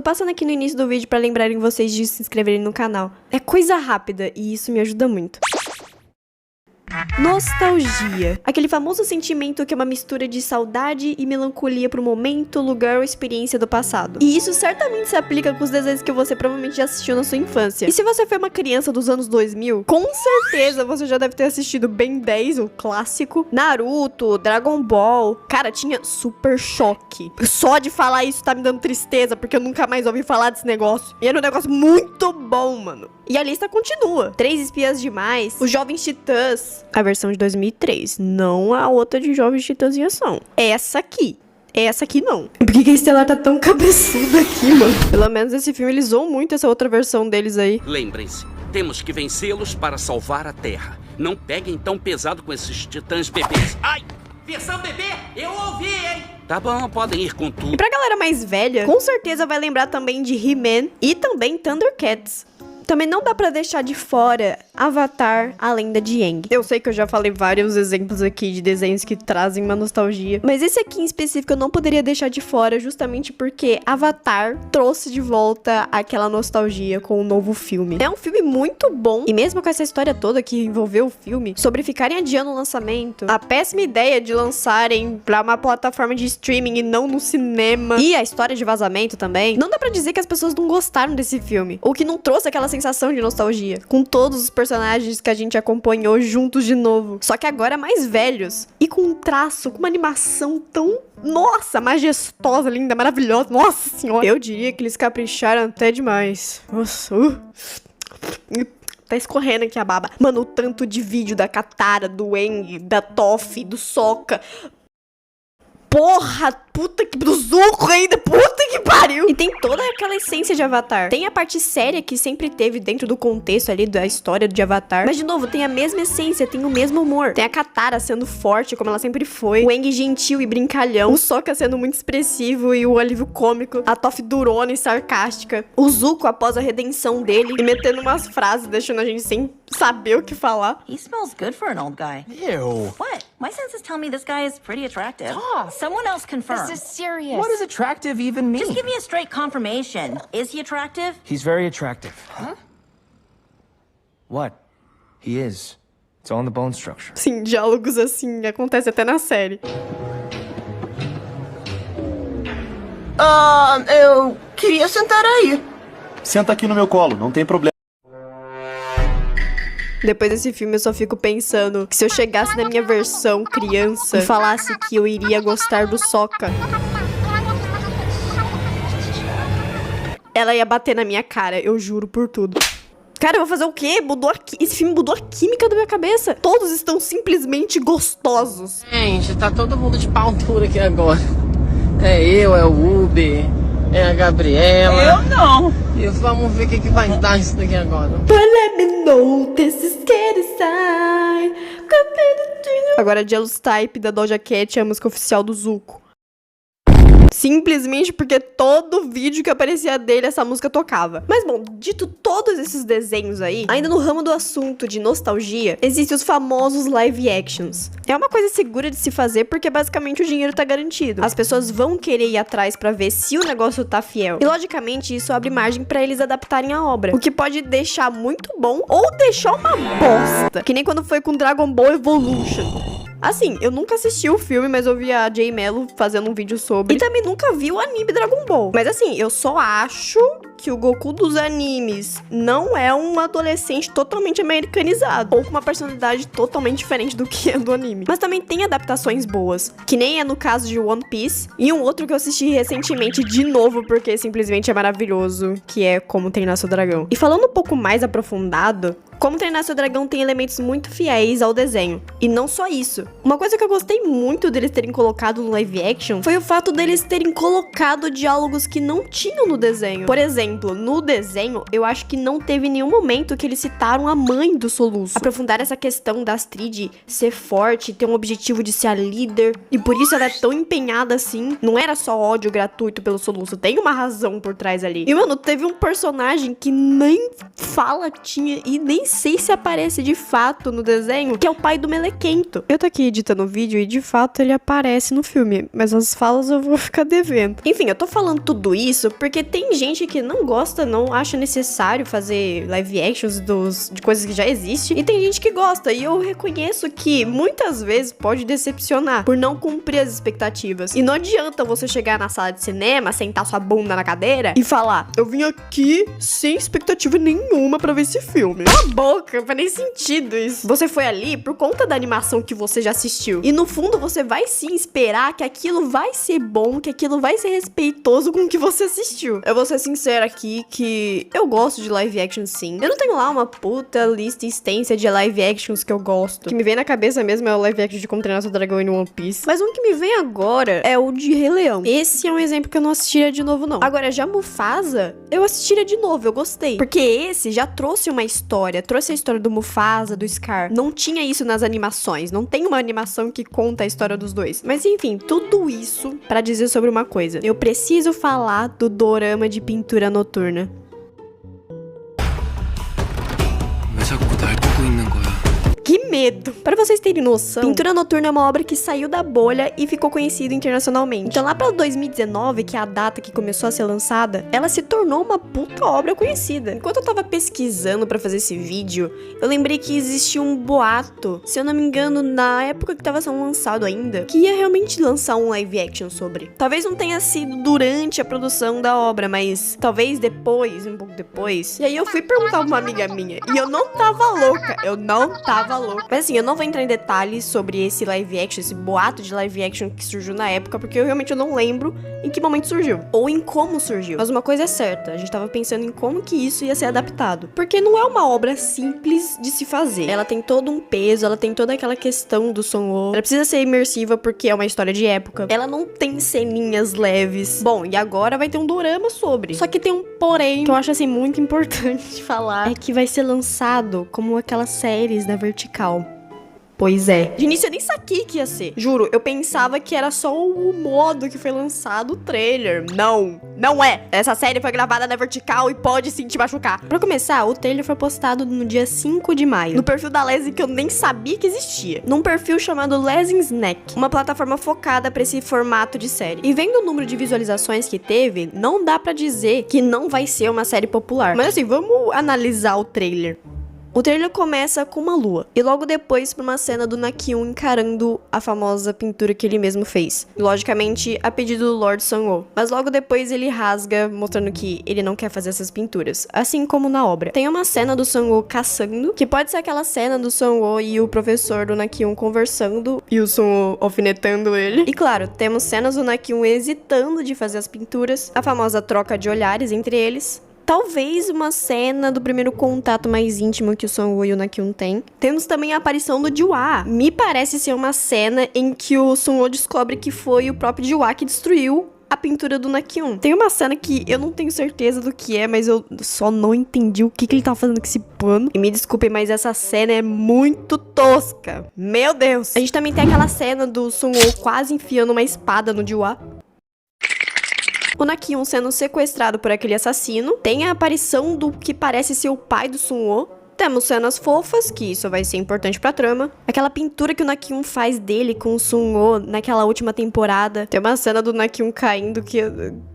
Tô passando aqui no início do vídeo pra lembrarem vocês de se inscreverem no canal. É coisa rápida e isso me ajuda muito. Nostalgia. Aquele famoso sentimento que é uma mistura de saudade e melancolia pro momento, lugar ou experiência do passado. E isso certamente se aplica com os desenhos que você provavelmente já assistiu na sua infância. E se você foi uma criança dos anos 2000, com certeza você já deve ter assistido Ben 10, o clássico, Naruto, Dragon Ball. Cara, tinha Super Choque. Só de falar isso tá me dando tristeza, porque eu nunca mais ouvi falar desse negócio. E era um negócio muito bom, mano. E a lista continua. 3 Espiãs Demais, Os Jovens Titãs, a versão de 2003, não a outra de Jovens Titãs em Ação. Essa aqui não. Por que a Estelar tá tão cabeçuda aqui, mano? Pelo menos esse filme, eles zoam muito essa outra versão deles aí. Lembrem-se, temos que vencê-los para salvar a Terra. Não peguem tão pesado com esses titãs bebês. Ai! Versão bebê? Eu ouvi, hein? Tá bom, podem ir com tudo. E pra galera mais velha, com certeza vai lembrar também de He-Man e também Thundercats. Também não dá pra deixar de fora Avatar, a Lenda de Aang. Eu sei que eu já falei vários exemplos aqui de desenhos que trazem uma nostalgia, mas esse aqui em específico eu não poderia deixar de fora justamente porque Avatar trouxe de volta aquela nostalgia com o novo filme. É um filme muito bom, e mesmo com essa história toda que envolveu o filme, sobre ficarem adiando o lançamento, a péssima ideia de lançarem pra uma plataforma de streaming e não no cinema, e a história de vazamento também, não dá pra dizer que as pessoas não gostaram desse filme, ou que não trouxe aquela sensação de nostalgia, com todos os personagens que a gente acompanhou juntos de novo, só que agora mais velhos, e com um traço, com uma animação tão, nossa, majestosa, linda, maravilhosa, nossa senhora. Eu diria que eles capricharam até demais. Nossa, tá escorrendo aqui a baba. Mano, o tanto de vídeo da Katara, do Aang, da Toph, do Sokka. Porra, puta que... do Zuko ainda, puta que pariu. E tem toda aquela essência de Avatar. Tem a parte séria que sempre teve dentro do contexto ali da história de Avatar. Mas, de novo, tem a mesma essência, tem o mesmo humor. Tem a Katara sendo forte, como ela sempre foi. O Aang gentil e brincalhão. O Sokka sendo muito expressivo e o alívio cômico. A Toph durona e sarcástica. O Zuko após a redenção dele e metendo umas frases, deixando a gente sem saber o que falar. He smells good for an old guy. Ew. What? My senses tell me this guy is pretty attractive. Someone else confirm. This is serious. What does attractive even mean? Just give me a straight confirmation. Is he attractive? He's very attractive. Huh? What? He is. It's all in the bone structure. Sim, diálogos assim acontecem até na série. Eu queria sentar aí. Senta aqui no meu colo, não tem problema. Depois desse filme eu só fico pensando que se eu chegasse na minha versão criança e falasse que eu iria gostar do Sokka, ela ia bater na minha cara, eu juro por tudo. Cara, eu vou fazer o quê? Esse filme mudou a química da minha cabeça. Todos estão simplesmente gostosos. Gente, tá todo mundo de pau duro aqui agora. É eu, é o Uber, é a Gabriela. Eu não. E vamos ver o que vai dar isso daqui agora. Let me know this is getting side. Agora, Jealous Type da Doja Cat é a música oficial do Zuko. Simplesmente porque todo vídeo que aparecia dele, essa música tocava. Mas bom, dito todos esses desenhos aí, ainda no ramo do assunto de nostalgia, existem os famosos live actions. É uma coisa segura de se fazer porque basicamente o dinheiro tá garantido. As pessoas vão querer ir atrás pra ver se o negócio tá fiel. E logicamente isso abre margem pra eles adaptarem a obra. O que pode deixar muito bom ou deixar uma bosta. Que nem quando foi com Dragon Ball Evolution. Assim, eu nunca assisti o filme, mas eu vi a Jay Mello fazendo um vídeo sobre. E também nunca vi o anime Dragon Ball. Mas assim, eu só acho que o Goku dos animes não é um adolescente totalmente americanizado. Ou com uma personalidade totalmente diferente do que é do anime. Mas também tem adaptações boas. Que nem é no caso de One Piece. E um outro que eu assisti recentemente de novo, porque simplesmente é maravilhoso. Que é Como Treinar Seu Dragão. E falando um pouco mais aprofundado... Como Treinar Seu Dragão tem elementos muito fiéis ao desenho. E não só isso. Uma coisa que eu gostei muito deles terem colocado no live action foi o fato deles terem colocado diálogos que não tinham no desenho. Por exemplo, no desenho, eu acho que não teve nenhum momento que eles citaram a mãe do Soluço. Aprofundar essa questão da Astrid ser forte, ter um objetivo de ser a líder. E por isso ela é tão empenhada assim. Não era só ódio gratuito pelo Soluço. Tem uma razão por trás ali. E, mano, teve um personagem que nem fala tinha e nem sei se aparece de fato no desenho, que é o pai do Melequento. Eu tô aqui editando o vídeo e de fato ele aparece no filme, mas as falas eu vou ficar devendo. Enfim, eu tô falando tudo isso porque tem gente que não gosta, não acha necessário fazer live actions de coisas que já existem, e tem gente que gosta, e eu reconheço que muitas vezes pode decepcionar por não cumprir as expectativas. E não adianta você chegar na sala de cinema, sentar sua bunda na cadeira e falar: eu vim aqui sem expectativa nenhuma pra ver esse filme. Cala a boca, não faz nem sentido isso. Você foi ali por conta da animação que você já assistiu. E no fundo você vai sim esperar que aquilo vai ser bom, que aquilo vai ser respeitoso com o que você assistiu. Eu vou ser sincera aqui que eu gosto de live action sim. Eu não tenho lá uma puta lista extensa de live actions que eu gosto. O que me vem na cabeça mesmo é o live action de Como Treinar Seu Dragão em One Piece. Mas um que me vem agora é o de Rei Leão. Esse é um exemplo que eu não assistiria de novo, não. Agora, já Mufasa, eu assistiria de novo, eu gostei. Porque esse já trouxe uma história, trouxe a história do Mufasa, do Scar. Não tinha isso nas animações, não tem uma animação que conta a história dos dois. Mas enfim, tudo isso pra dizer sobre uma coisa. Eu preciso falar do dorama de pintura noturna. Que medo! Para vocês terem noção, Pintura Noturna é uma obra que saiu da bolha e ficou conhecida internacionalmente. Então lá para 2019, que é a data que começou a ser lançada, ela se tornou uma puta obra conhecida. Enquanto eu tava pesquisando para fazer esse vídeo, eu lembrei que existia um boato, se eu não me engano, na época que tava sendo lançado ainda, que ia realmente lançar um live action sobre. Talvez não tenha sido durante a produção da obra, mas talvez depois, um pouco depois. E aí eu fui perguntar pra uma amiga minha, e eu não tava louca, Mas assim, eu não vou entrar em detalhes sobre esse live action, esse boato de live action que surgiu na época, porque eu realmente não lembro em que momento surgiu, ou em como surgiu. Mas uma coisa é certa, a gente tava pensando em como que isso ia ser adaptado. Porque não é uma obra simples de se fazer. Ela tem todo um peso, ela tem toda aquela questão do Son-ho. Ela precisa ser imersiva porque é uma história de época. Ela não tem ceninhas leves. Bom, e agora vai ter um dorama sobre. Só que tem um porém que eu acho assim muito importante falar. É que vai ser lançado como aquelas séries da Vertical. Pois é. De início eu nem saquei que ia ser. Juro, eu pensava que era só o modo que foi lançado o trailer. Não é. Essa série foi gravada na Vertical e pode sim te machucar. Pra começar, o trailer foi postado no dia 5 de maio. No perfil da Lessing que eu nem sabia que existia. Num perfil chamado Lessing Snack. Uma plataforma focada pra esse formato de série. E vendo o número de visualizações que teve, não dá pra dizer que não vai ser uma série popular. Mas assim, vamos analisar o trailer. O trailer começa com uma lua, e logo depois por uma cena do Nakyun encarando a famosa pintura que ele mesmo fez. Logicamente, a pedido do Lord Son-ho. Mas logo depois ele rasga, mostrando que ele não quer fazer essas pinturas, assim como na obra. Tem uma cena do Son-ho caçando, que pode ser aquela cena do Son-ho e o professor do Nakyun conversando, e o Son-ho alfinetando ele. E claro, temos cenas do Nakyun hesitando de fazer as pinturas, a famosa troca de olhares entre eles. Talvez uma cena do primeiro contato mais íntimo que o Son-ho e o Nakyun têm. Temos também a aparição do Ji-hwa. Me parece ser uma cena em que o Son-ho descobre que foi o próprio Ji-hwa que destruiu a pintura do Nakyun. Tem uma cena que eu não tenho certeza do que é, mas eu só não entendi o que ele tava fazendo com esse pano. E me desculpem, mas essa cena é muito tosca. Meu Deus! A gente também tem aquela cena do Son-ho quase enfiando uma espada no Ji-hwa. O Nakyun sendo sequestrado por aquele assassino. Tem a aparição do que parece ser o pai do Son-ho. Temos cenas fofas, que isso vai ser importante pra trama. Aquela pintura que o Nakyun faz dele com o Son-ho naquela última temporada. Tem uma cena do Nakyun caindo que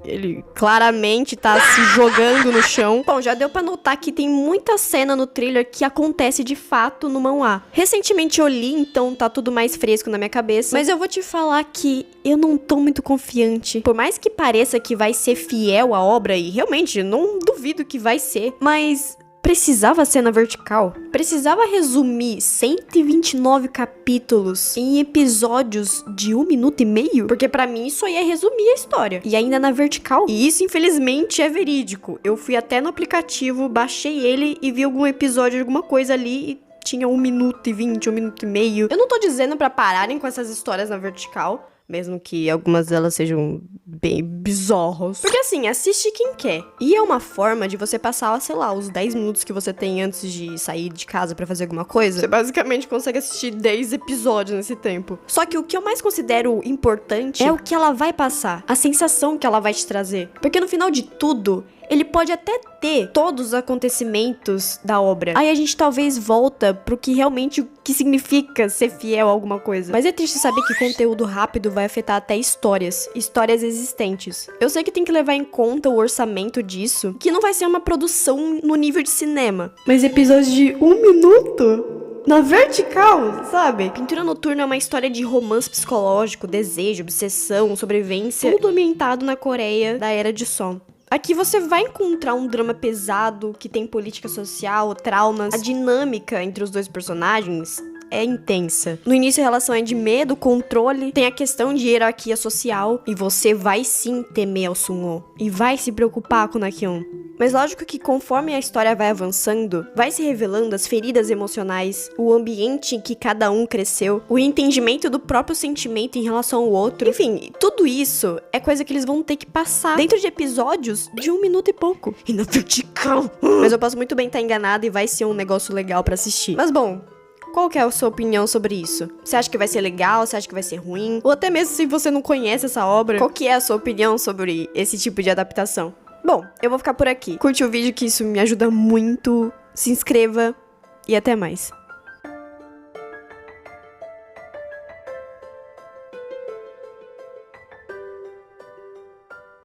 ele claramente tá se jogando no chão. Bom, já deu pra notar que tem muita cena no trailer que acontece de fato no manhwa. Recentemente eu li, então tá tudo mais fresco na minha cabeça. Mas eu vou te falar que eu não tô muito confiante. Por mais que pareça que vai ser fiel à obra, e realmente não duvido que vai ser, mas precisava ser na Vertical? Precisava resumir 129 capítulos em episódios de 1 minuto e meio? Porque pra mim isso aí é resumir a história. E ainda na Vertical. E isso infelizmente é verídico. Eu fui até no aplicativo, baixei ele e vi algum episódio de alguma coisa ali e tinha 1 minuto e 20, 1 minuto e meio. Eu não tô dizendo pra pararem com essas histórias na Vertical, mesmo que algumas delas sejam bem bizarras. Porque assim, assiste quem quer. E é uma forma de você passar, sei lá, os 10 minutos que você tem antes de sair de casa pra fazer alguma coisa. Você basicamente consegue assistir 10 episódios nesse tempo. Só que o que eu mais considero importante é o que ela vai passar. A sensação que ela vai te trazer. Porque no final de tudo, Ele pode até ter todos os acontecimentos da obra. Aí a gente talvez volta pro que realmente o que significa ser fiel a alguma coisa. Mas é triste saber que conteúdo rápido vai afetar até histórias existentes. Eu sei que tem que levar em conta o orçamento disso, que não vai ser uma produção no nível de cinema. Mas episódios de 1 minuto? Na vertical, sabe? Pintura Noturna é uma história de romance psicológico, desejo, obsessão, sobrevivência, tudo ambientado na Coreia da Era de Son. Aqui você vai encontrar um drama pesado, que tem política social, traumas. A dinâmica entre os dois personagens é intensa. No início a relação é de medo, controle, tem a questão de hierarquia social, e você vai sim temer ao Sun-ho, e vai se preocupar com Na-kyun. Mas lógico que conforme a história vai avançando, vai se revelando as feridas emocionais, o ambiente em que cada um cresceu, o entendimento do próprio sentimento em relação ao outro. Enfim, tudo isso é coisa que eles vão ter que passar dentro de episódios de 1 minuto e pouco. E na vertical. Mas eu posso muito bem estar enganada e vai ser um negócio legal pra assistir. Mas bom, qual que é a sua opinião sobre isso? Você acha que vai ser legal? Você acha que vai ser ruim? Ou até mesmo se você não conhece essa obra, qual que é a sua opinião sobre esse tipo de adaptação? Bom, eu vou ficar por aqui. Curte o vídeo que isso me ajuda muito. Se inscreva e até mais.